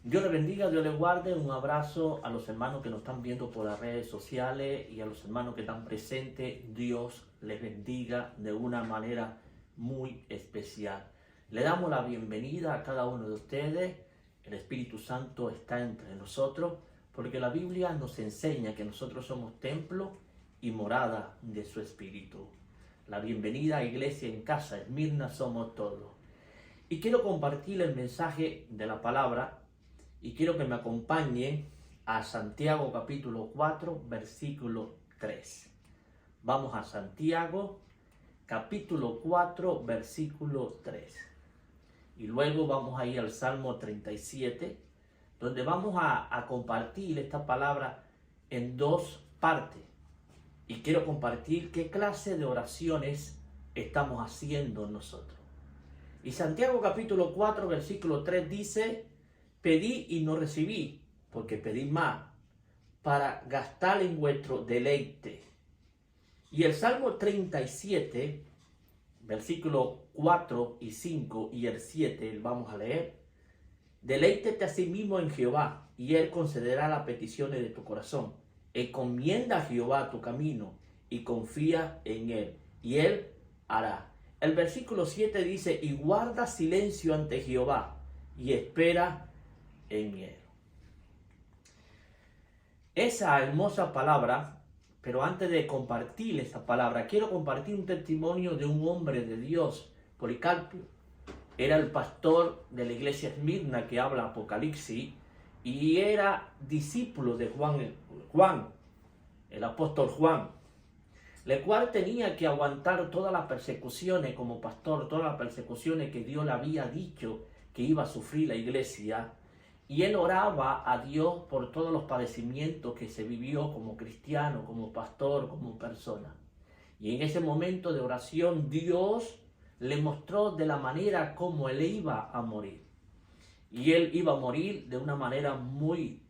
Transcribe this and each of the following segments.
Dios les bendiga, Dios les guarde. Un abrazo a los hermanos que nos están viendo por las redes sociales y a los hermanos que están presentes. Dios les bendiga de una manera muy especial. Le damos la bienvenida a cada uno de ustedes. El Espíritu Santo está entre nosotros porque la Biblia nos enseña que nosotros somos templo y morada de su Espíritu. La bienvenida a Iglesia en Casa, Esmirna somos todos. Y quiero compartir el mensaje de la palabra y quiero que me acompañen a Santiago capítulo 4, versículo 3. Vamos a Santiago capítulo 4, versículo 3. Y luego vamos a ir al Salmo 37, donde vamos a compartir esta palabra en dos partes. Y quiero compartir qué clase de oraciones estamos haciendo nosotros. Y Santiago capítulo 4, versículo 3 dice: pedí y no recibí, porque pedí más, para gastar en vuestro deleite. Y el Salmo 37, versículo 4 y 5 y el 7, vamos a leer: deleítete a sí mismo en Jehová, y Él concederá las peticiones de tu corazón. Encomienda a Jehová tu camino, y confía en Él, y Él hará. El versículo 7 dice: y guarda silencio ante Jehová, y espera en Él. Esa hermosa palabra, pero antes de compartir esa palabra, quiero compartir un testimonio de un hombre de Dios, Policarpio. Era el pastor de la iglesia Esmirna que habla Apocalipsis y era discípulo de Juan, el apóstol Juan, el cual tenía que aguantar todas las persecuciones como pastor, todas las persecuciones que Dios le había dicho que iba a sufrir la iglesia. Y él oraba a Dios por todos los padecimientos que se vivió como cristiano, como pastor, como persona. Y en ese momento de oración Dios le mostró de la manera como él iba a morir. Y él iba a morir de una manera muy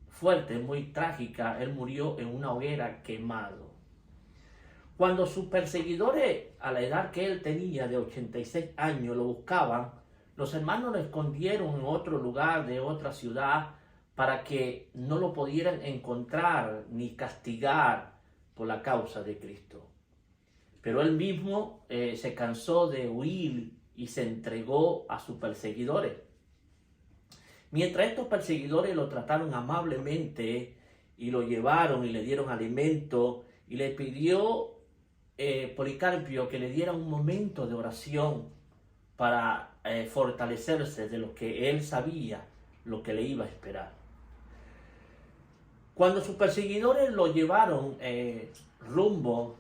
fuerte, muy trágica. Él murió en una hoguera quemado. Cuando sus perseguidores, a la edad que él tenía de 86 años, lo buscaban, los hermanos lo escondieron en otro lugar de otra ciudad para que no lo pudieran encontrar ni castigar por la causa de Cristo. Pero él mismo se cansó de huir y se entregó a sus perseguidores. Mientras estos perseguidores lo trataron amablemente y lo llevaron y le dieron alimento, y le pidió Policarpio que le diera un momento de oración para fortalecerse de lo que él sabía, lo que le iba a esperar. Cuando sus perseguidores lo llevaron rumbo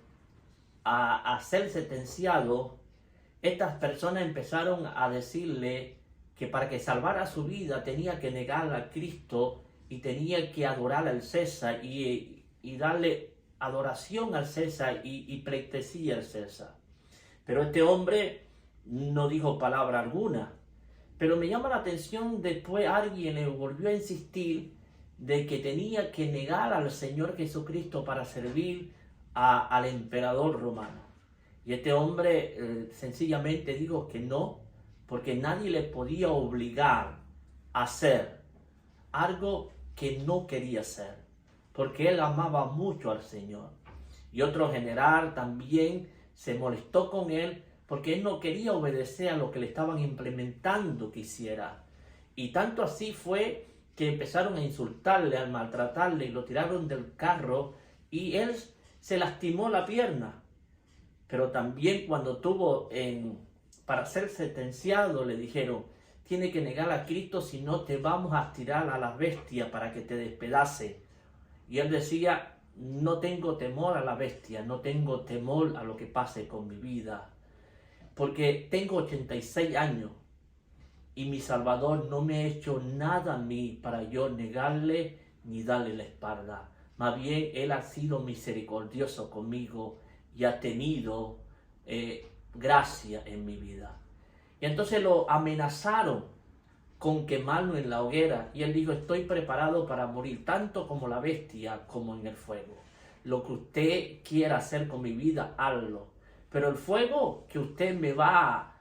a ser sentenciado, estas personas empezaron a decirle que para que salvara su vida tenía que negar a Cristo y tenía que adorar al César y darle adoración al César y pleitesía al César. Pero este hombre no dijo palabra alguna. Pero me llama la atención, después alguien le volvió a insistir de que tenía que negar al Señor Jesucristo para servir al emperador romano. Y este hombre sencillamente dijo que no, porque nadie le podía obligar a hacer algo que no quería hacer, porque él amaba mucho al Señor. Y otro general también se molestó con él porque él no quería obedecer a lo que le estaban implementando que hiciera. Y tanto así fue que empezaron a insultarle, a maltratarle, y lo tiraron del carro y él se lastimó la pierna. Pero también cuando para ser sentenciado le dijeron: tiene que negar a Cristo, si no te vamos a tirar a la bestia para que te despedace. Y él decía: no tengo temor a la bestia, no tengo temor a lo que pase con mi vida, porque tengo 86 años y mi Salvador no me ha hecho nada a mí para yo negarle ni darle la espalda. Más bien Él ha sido misericordioso conmigo y ha tenido gracia en mi vida. Y entonces lo amenazaron con quemarlo en la hoguera. Y él dijo: estoy preparado para morir, tanto como la bestia, como en el fuego. Lo que usted quiera hacer con mi vida, hazlo. Pero el fuego que usted me va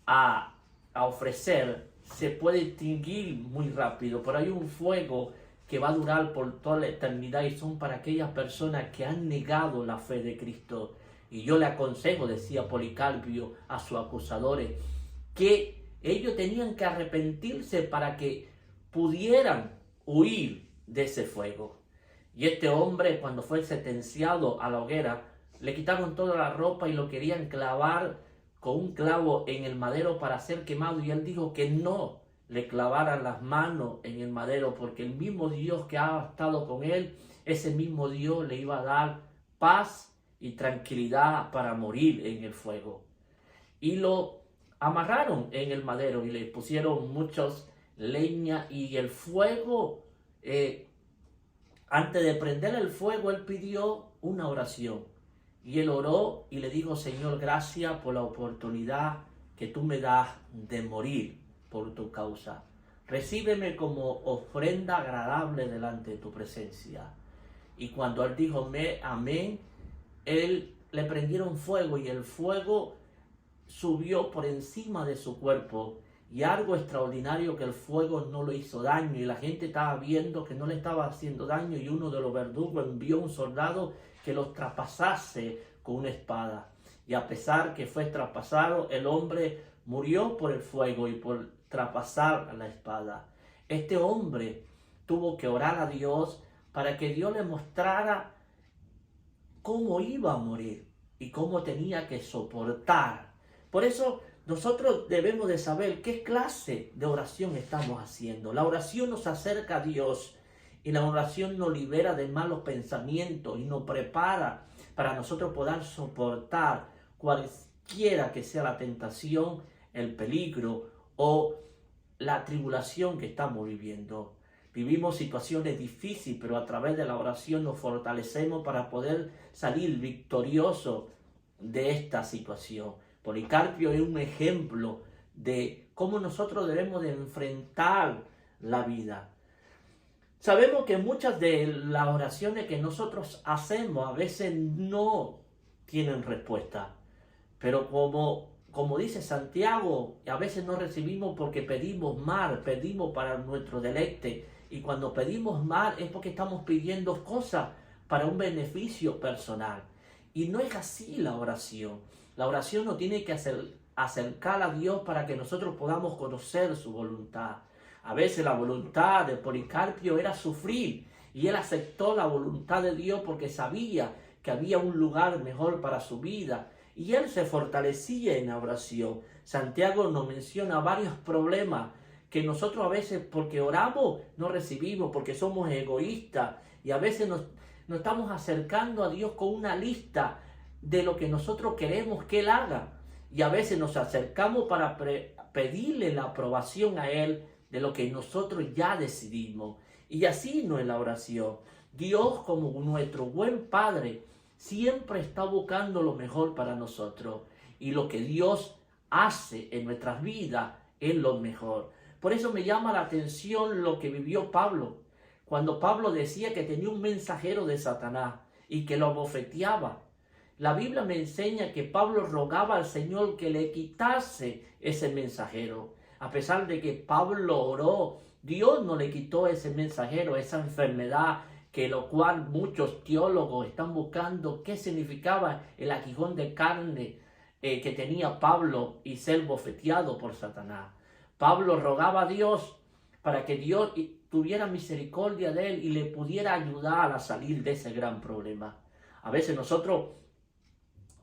a ofrecer se puede extinguir muy rápido, pero hay un fuego que va a durar por toda la eternidad y son para aquellas personas que han negado la fe de Cristo. Y yo le aconsejo, decía Policarpio a sus acusadores, que ellos tenían que arrepentirse para que pudieran huir de ese fuego. Y este hombre, cuando fue sentenciado a la hoguera, le quitaron toda la ropa y lo querían clavar con un clavo en el madero para ser quemado. Y él dijo que no le clavaran las manos en el madero, porque el mismo Dios que ha estado con él, ese mismo Dios le iba a dar paz y tranquilidad para morir en el fuego. Y lo amarraron en el madero y le pusieron muchos leña y el fuego. Antes de prender el fuego, él pidió una oración. Y él oró y le dijo: Señor, gracias por la oportunidad que tú me das de morir por tu causa. Recíbeme como ofrenda agradable delante de tu presencia. Y cuando él dijo amén, él le prendieron fuego y el fuego subió por encima de su cuerpo. Y algo extraordinario, que el fuego no le hizo daño y la gente estaba viendo que no le estaba haciendo daño, y uno de los verdugos envió un soldado que los traspasase con una espada. Y a pesar que fue traspasado, el hombre murió por el fuego y por traspasar la espada. Este hombre tuvo que orar a Dios para que Dios le mostrara cómo iba a morir y cómo tenía que soportar. Por eso nosotros debemos de saber qué clase de oración estamos haciendo. La oración nos acerca a Dios y la oración nos libera de malos pensamientos y nos prepara para nosotros poder soportar cualquiera que sea la tentación, el peligro o la tribulación que estamos viviendo. Vivimos situaciones difíciles, pero a través de la oración nos fortalecemos para poder salir victoriosos de esta situación. Policarpio es un ejemplo de cómo nosotros debemos de enfrentar la vida. Sabemos que muchas de las oraciones que nosotros hacemos a veces no tienen respuesta, pero como dice Santiago, a veces no recibimos porque pedimos mal, pedimos para nuestro deleite, y cuando pedimos mal es porque estamos pidiendo cosas para un beneficio personal. Y no es así la oración. La oración nos tiene que acercar a Dios para que nosotros podamos conocer su voluntad. A veces la voluntad de Policarpio era sufrir, y él aceptó la voluntad de Dios porque sabía que había un lugar mejor para su vida, y él se fortalecía en la oración. Santiago nos menciona varios problemas que nosotros a veces, porque oramos, no recibimos, porque somos egoístas, y a veces nos estamos acercando a Dios con una lista de lo que nosotros queremos que Él haga, y a veces nos acercamos para pedirle la aprobación a Él de lo que nosotros ya decidimos. Y así no es la oración. Dios, como nuestro buen Padre, siempre está buscando lo mejor para nosotros, y lo que Dios hace en nuestras vidas es lo mejor. Por eso me llama la atención lo que vivió Pablo, cuando Pablo decía que tenía un mensajero de Satanás y que lo abofeteaba. La Biblia me enseña que Pablo rogaba al Señor que le quitase ese mensajero. A pesar de que Pablo oró, Dios no le quitó ese mensajero, esa enfermedad, que lo cual muchos teólogos están buscando qué significaba el aguijón de carne que tenía Pablo y ser bofeteado por Satanás. Pablo rogaba a Dios para que Dios tuviera misericordia de él y le pudiera ayudar a salir de ese gran problema. A veces nosotros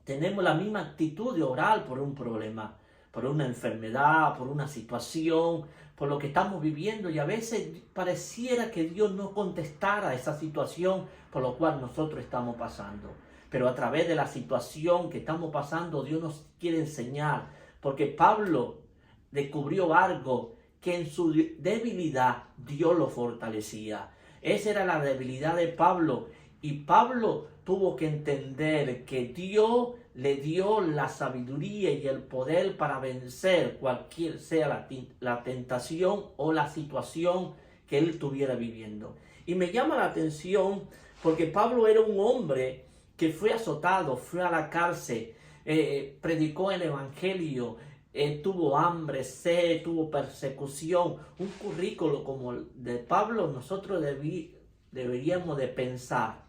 tenemos la misma actitud de orar por un problema, por una enfermedad, por una situación, por lo que estamos viviendo, y a veces pareciera que Dios no contestara esa situación por lo cual nosotros estamos pasando. Pero a través de la situación que estamos pasando, Dios nos quiere enseñar, porque Pablo descubrió algo, que en su debilidad Dios lo fortalecía. Esa era la debilidad de Pablo, y Pablo tuvo que entender que Dios le dio la sabiduría y el poder para vencer cualquier sea la tentación o la situación que él estuviera viviendo. Y me llama la atención porque Pablo era un hombre que fue azotado, fue a la cárcel, predicó el evangelio, tuvo hambre, sed, tuvo persecución. Un currículo como el de Pablo nosotros deberíamos de pensar.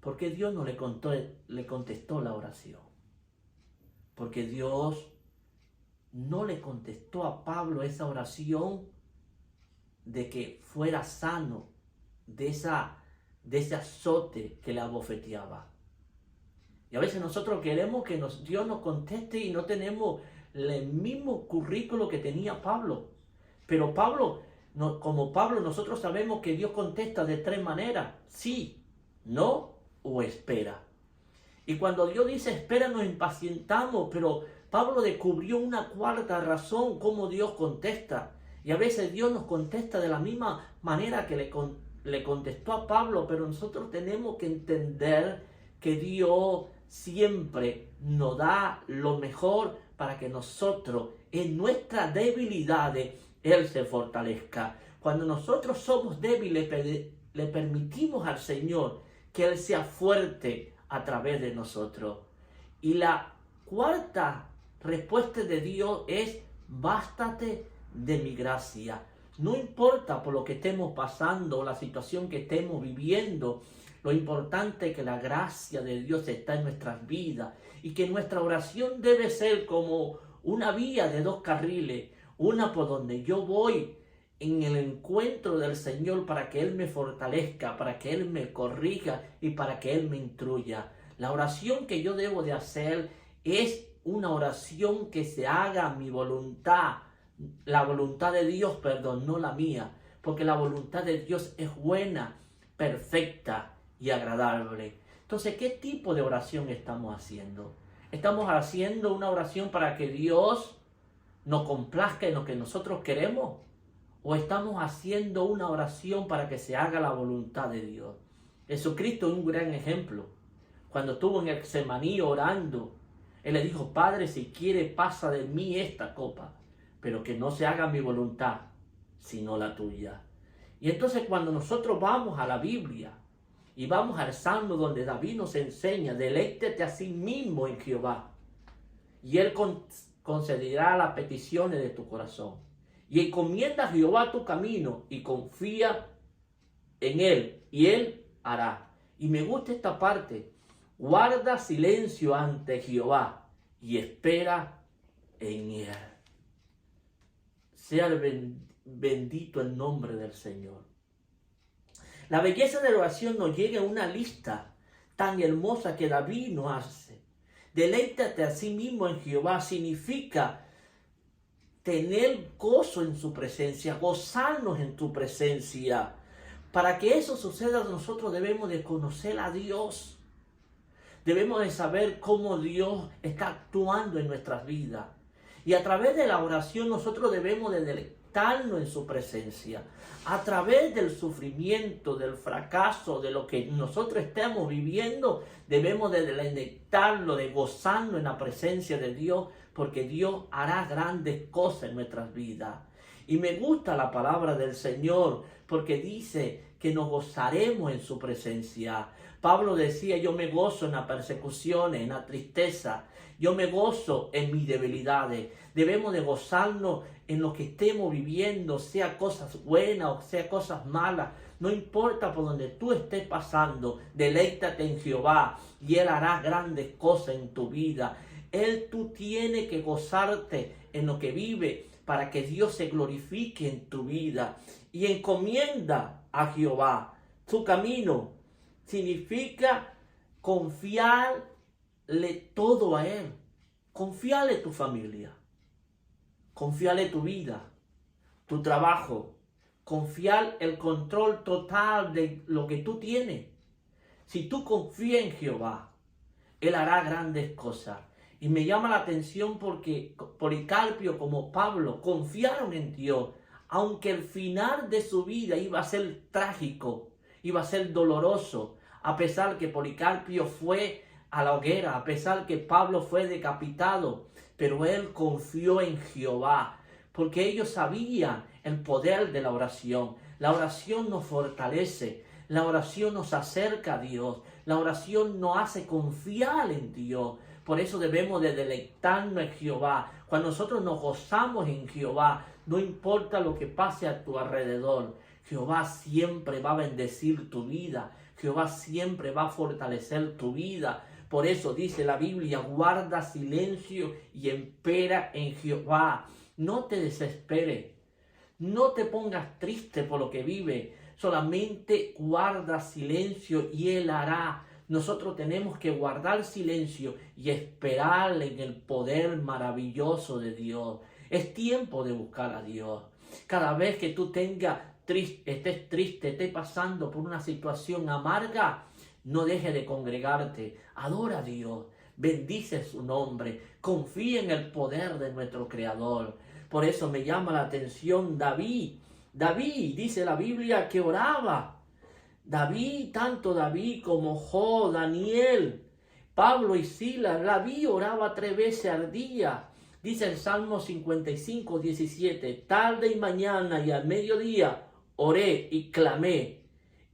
¿Por qué Dios no le contestó la oración? Porque Dios no le contestó a Pablo esa oración de que fuera sano de ese azote que le abofeteaba. Y a veces nosotros queremos que Dios nos conteste y no tenemos el mismo currículo que tenía Pablo. Pero como Pablo, nosotros sabemos que Dios contesta de 3 maneras: sí, no o espera. Y cuando Dios dice espera, nos impacientamos, pero Pablo descubrió una 4ª razón cómo Dios contesta. Y a veces Dios nos contesta de la misma manera que le contestó a Pablo, pero nosotros tenemos que entender que Dios siempre nos da lo mejor para que nosotros, en nuestras debilidades, Él se fortalezca. Cuando nosotros somos débiles, le permitimos al Señor que Él sea fuerte a través de nosotros. Y la 4ª respuesta de Dios es: bástate de mi gracia. No importa por lo que estemos pasando, la situación que estemos viviendo, lo importante es que la gracia de Dios está en nuestras vidas y que nuestra oración debe ser como una vía de 2 carriles, una por donde yo voy en el encuentro del Señor para que Él me fortalezca, para que Él me corrija y para que Él me instruya. La oración que yo debo de hacer es una oración que se haga mi voluntad, la voluntad de Dios, perdón, no la mía, porque la voluntad de Dios es buena, perfecta y agradable. Entonces, ¿qué tipo de oración estamos haciendo? ¿Estamos haciendo una oración para que Dios nos complazca en lo que nosotros queremos? ¿O estamos haciendo una oración para que se haga la voluntad de Dios? Jesucristo es un gran ejemplo. Cuando estuvo en el Getsemaní orando, Él le dijo: Padre, si quiere, pasa de mí esta copa, pero que no se haga mi voluntad, sino la tuya. Y entonces cuando nosotros vamos a la Biblia y vamos al Salmo donde David nos enseña: deleítete a sí mismo en Jehová, y Él concederá las peticiones de tu corazón. Y encomienda a Jehová tu camino y confía en Él, y Él hará. Y me gusta esta parte: guarda silencio ante Jehová y espera en Él. Sea bendito el nombre del Señor. La belleza de la oración nos llega a una lista tan hermosa que David nos hace. Deleítate a sí mismo en Jehová significa tener gozo en su presencia, gozarnos en tu presencia. Para que eso suceda, nosotros debemos de conocer a Dios. Debemos de saber cómo Dios está actuando en nuestras vidas. Y a través de la oración nosotros debemos de deleitarnos en su presencia. A través del sufrimiento, del fracaso, de lo que nosotros estamos viviendo, debemos de deleitarlo, de gozarnos en la presencia de Dios, porque Dios hará grandes cosas en nuestras vidas. Y me gusta la palabra del Señor, porque dice que nos gozaremos en su presencia. Pablo decía: yo me gozo en las persecuciones, en la tristeza. Yo me gozo en mis debilidades. Debemos de gozarnos en lo que estemos viviendo, sea cosas buenas o sea cosas malas. No importa por donde tú estés pasando, deleítate en Jehová y Él hará grandes cosas en tu vida. Tú tienes que gozarte en lo que vive para que Dios se glorifique en tu vida. Y encomienda a Jehová tu camino. Significa confiarle todo a Él. Confiarle tu familia. Confiarle tu vida, tu trabajo. Confiar el control total de lo que tú tienes. Si tú confías en Jehová, Él hará grandes cosas. Y me llama la atención porque Policarpio como Pablo confiaron en Dios, aunque el final de su vida iba a ser trágico, iba a ser doloroso, a pesar que Policarpio fue a la hoguera, a pesar que Pablo fue decapitado, pero él confió en Jehová, porque ellos sabían el poder de la oración. La oración nos fortalece, la oración nos acerca a Dios, la oración nos hace confiar en Dios. Por eso debemos de deleitarnos en Jehová, Cuando nosotros nos gozamos en Jehová, no importa lo que pase a tu alrededor, Jehová siempre va a bendecir tu vida. Jehová siempre va a fortalecer tu vida. Por eso dice la Biblia, guarda silencio y espera en Jehová. No te desesperes, no te pongas triste por lo que vive. Solamente guarda silencio y Él hará. Nosotros tenemos que guardar silencio y esperar en el poder maravilloso de Dios. Es tiempo de buscar a Dios. Cada vez que tú estés triste, estés pasando por una situación amarga, no dejes de congregarte. Adora a Dios. Bendice su nombre. Confía en el poder de nuestro Creador. Por eso me llama la atención David. David, dice la Biblia, que oraba. David, tanto David como Job, Daniel, Pablo y Silas, David oraba 3 veces al día. Dice el Salmo 55, 17, tarde y mañana y al mediodía oré y clamé,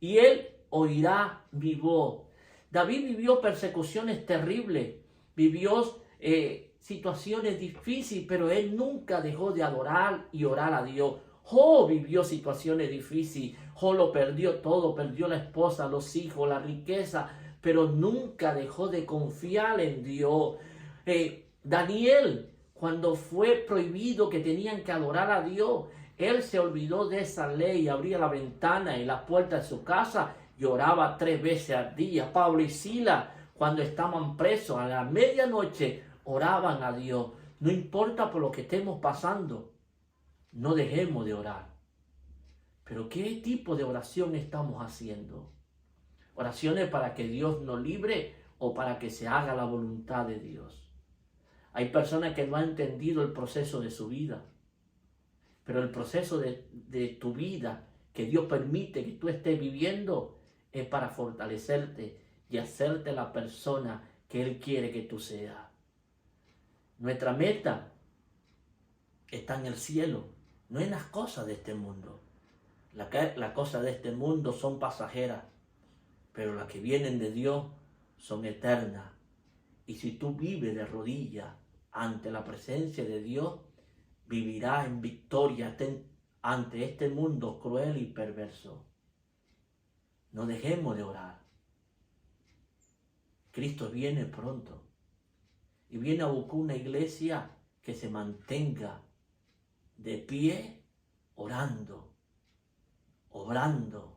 y Él oirá mi voz. David vivió persecuciones terribles, vivió situaciones difíciles, pero Él nunca dejó de adorar y orar a Dios. Job vivió situaciones difíciles. Job lo perdió todo, perdió la esposa, los hijos, la riqueza, pero nunca dejó de confiar en Dios. Daniel, cuando fue prohibido que tenían que adorar a Dios, él se olvidó de esa ley, abría la ventana y la puerta de su casa y oraba 3 veces al día. Pablo y Silas, cuando estaban presos a la medianoche, oraban a Dios. No importa por lo que estemos pasando, no dejemos de orar. Pero ¿qué tipo de oración estamos haciendo? ¿Oraciones para que Dios nos libre o para que se haga la voluntad de Dios? Hay personas que no han entendido el proceso de su vida. Pero el proceso de tu vida que Dios permite que tú estés viviendo es para fortalecerte y hacerte la persona que Él quiere que tú seas. Nuestra meta está en el cielo, no en las cosas de este mundo. Las cosas de este mundo son pasajeras, pero las que vienen de Dios son eternas. Y si tú vives de rodillas ante la presencia de Dios, vivirás en victoria ante este mundo cruel y perverso. No dejemos de orar. Cristo viene pronto y viene a buscar una iglesia que se mantenga de pie, orando, obrando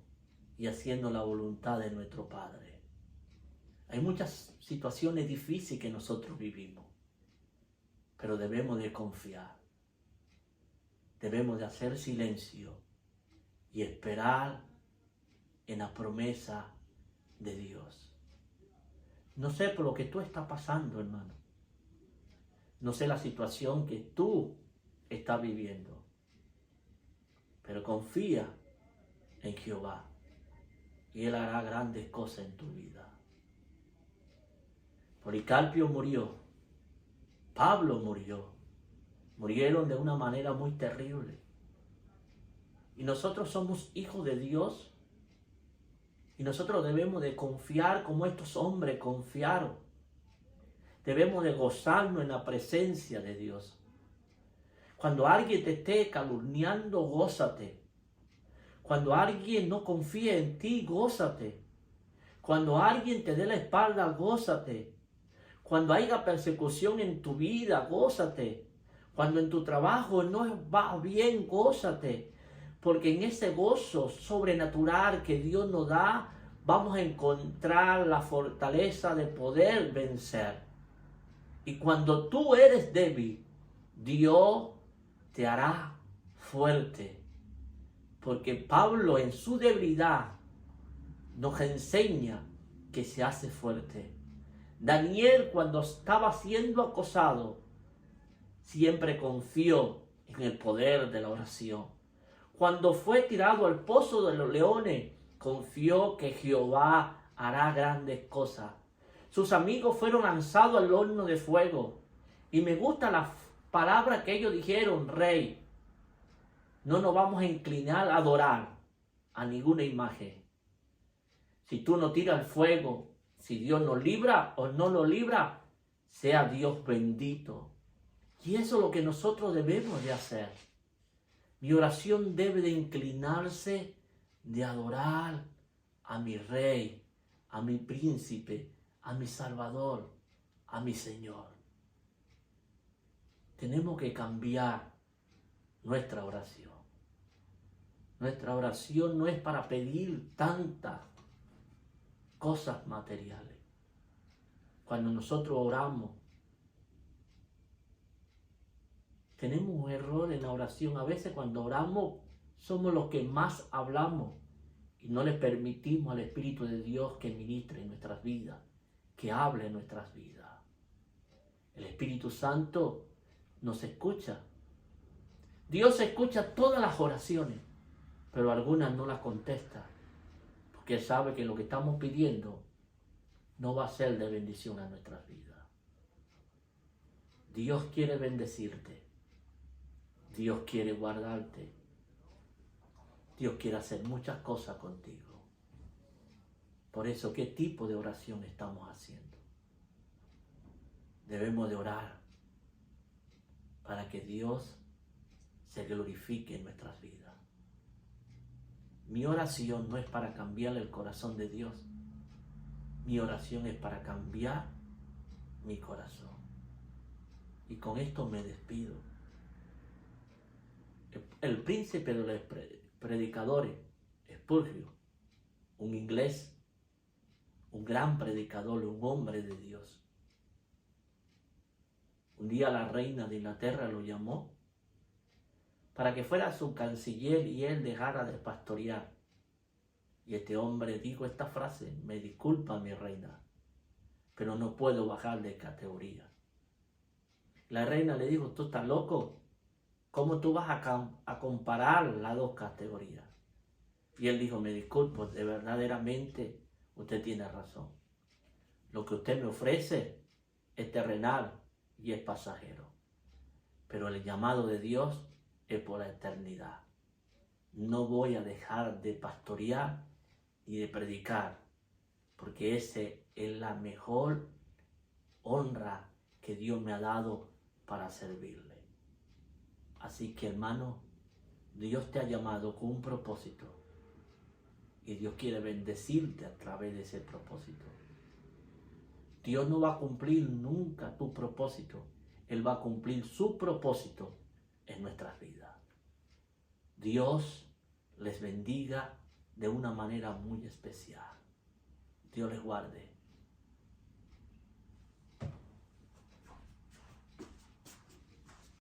y haciendo la voluntad de nuestro Padre. Hay muchas situaciones difíciles que nosotros vivimos, pero debemos de confiar. Debemos de hacer silencio y esperar en la promesa de Dios. No sé por lo que tú estás pasando, hermano. No sé la situación que tú estás viviendo. Pero confía en Jehová y Él hará grandes cosas en tu vida. Policarpio murió. Pablo murió. Murieron de una manera muy terrible. Y nosotros somos hijos de Dios. Y nosotros debemos de confiar como estos hombres confiaron. Debemos de gozarnos en la presencia de Dios. Cuando alguien te esté calumniando, gózate. Cuando alguien no confíe en ti, gózate. Cuando alguien te dé la espalda, gózate. Cuando haya persecución en tu vida, gózate. Cuando en tu trabajo no va bien, gózate. Porque en ese gozo sobrenatural que Dios nos da, vamos a encontrar la fortaleza de poder vencer. Y cuando tú eres débil, Dios te hará fuerte. Porque Pablo en su debilidad nos enseña que se hace fuerte. Daniel, cuando estaba siendo acosado, siempre confió en el poder de la oración. Cuando fue tirado al pozo de los leones, confió que Jehová hará grandes cosas. Sus amigos fueron lanzados al horno de fuego. Y me gusta la palabra que ellos dijeron: Rey, no nos vamos a inclinar a adorar a ninguna imagen. Si tú no tiras el fuego, si Dios nos libra o no nos libra, sea Dios bendito. Y eso es lo que nosotros debemos de hacer. Mi oración debe de inclinarse de adorar a mi Rey, a mi Príncipe, a mi Salvador, a mi Señor. Tenemos que cambiar nuestra oración. Nuestra oración no es para pedir tantas cosas materiales. Cuando nosotros oramos, tenemos un error en la oración. A veces cuando oramos somos los que más hablamos y no le permitimos al Espíritu de Dios que ministre en nuestras vidas, que hable en nuestras vidas. El Espíritu Santo nos escucha. Dios escucha todas las oraciones, pero algunas no las contesta, porque Él sabe que lo que estamos pidiendo no va a ser de bendición a nuestras vidas. Dios quiere bendecirte. Dios quiere guardarte. Dios quiere hacer muchas cosas contigo. Por eso, ¿qué tipo de oración estamos haciendo? Debemos de orar para que Dios se glorifique en nuestras vidas. Mi oración no es para cambiar el corazón de Dios. Mi oración es para cambiar mi corazón. Y con esto me despido. El príncipe de los predicadores, Spurgeon, un inglés, un gran predicador, un hombre de Dios. Un día la reina de Inglaterra lo llamó para que fuera su canciller y él dejara de pastorear. Y este hombre dijo esta frase: me disculpa, mi reina, pero no puedo bajar de categoría. La reina le dijo: ¿tú estás loco? ¿Cómo tú vas a comparar las dos categorías? Y él dijo: me disculpo, de verdaderamente usted tiene razón. Lo que usted me ofrece es terrenal y es pasajero. Pero el llamado de Dios es por la eternidad. No voy a dejar de pastorear y de predicar, porque ese es la mejor honra que Dios me ha dado para servirle. Así que, hermano, Dios te ha llamado con un propósito y Dios quiere bendecirte a través de ese propósito. Dios no va a cumplir nunca tu propósito. Él va a cumplir su propósito en nuestras vidas. Dios les bendiga de una manera muy especial. Dios les guarde.